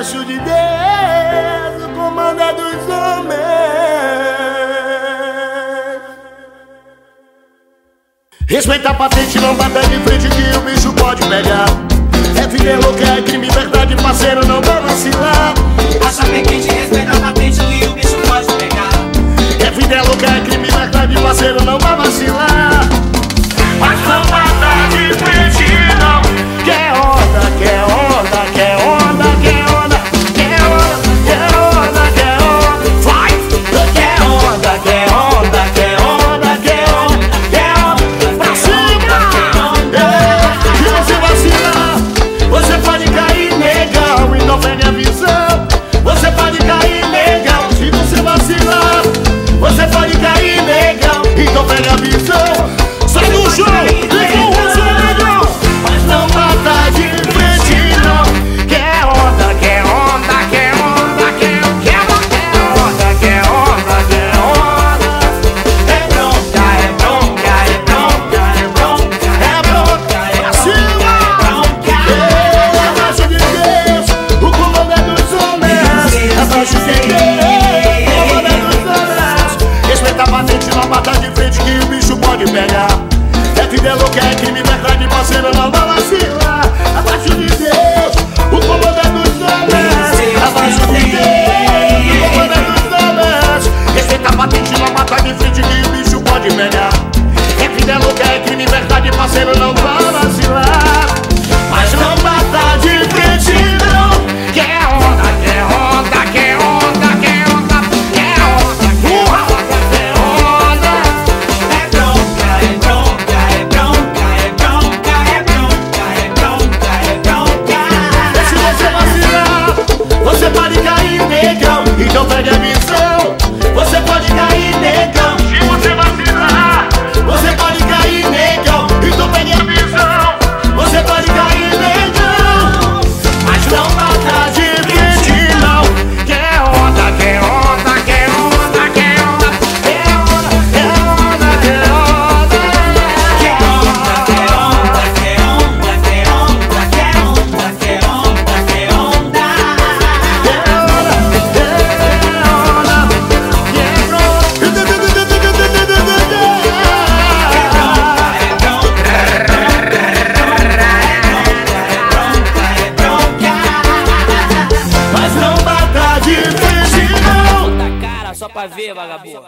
abaixo de Deus, o comando é dos homens. Respeita a patente, não bata de frente que o bicho pode pegar. É vida, é louca, é crime, verdade, parceiro, não vai vacilar. A chapa é quente, respeita a patente que o bicho pode pegar. É vida, é louca, é crime, verdade, parceiro, não vai vacilar. Mas não bata de frente, não. Quer onda, quer onda, quer onda, quer onda, quer onda, quer onda, quer onda. Vai! Quer onda, quer onda, quer onda, quer onda, quer onda. Pra cima! E você vacilar, você pode cair, negão, e não perde a visão. Você pode cair, negão, se você vacilar. Você pode cair, negão, e não perde a visão. Sai do chão, liga o rosto, negão. Mas não bata de frente, não. Quer onda, quer onda, quer onda, quer onda, quer onda, quer onda. É bronca, é bronca, é bronca, é bronca, é bronca, é cima. Abaixo de Deus, o comando é dos homens. Abaixo de Deus, o comando é dos homens. Respeita a patente, não bata de frente que o bicho pode pegar. É vida, é louca, é crime, verdade, parceiro, não vai vacilar. Abaixo de Deus, o comando é dos homens. Abaixo de Deus, o comando é dos homens. Respeita a patente, não bata de frente que o bicho pode pegar. É vida, é louca, é crime, verdade, parceiro, não vai vacilar. Mas não bata de frente, não. Quer onda, quer onda, quer onda, quer onda, quer onda, quer onda. É bronca, é bronca, é bronca, é bronca, é bronca, é bronca, é bronca. E se você vacilar, você pode cair, negão, então pegue a visão. Você pode cair, negão, se você vacilar. Você pode cair, negão, então pegue a visão. Você pode cair, negão, mas não bata de frente, não. Quer onda, quer onda, quer onda, quer onda, quer onda, quer onda, quer onda. Quer onda, quer onda, quer onda, quer onda, quer onda, quer onda, quer onda. Mas não bata de frente, não. Tá cara só pra ver, vagabundo.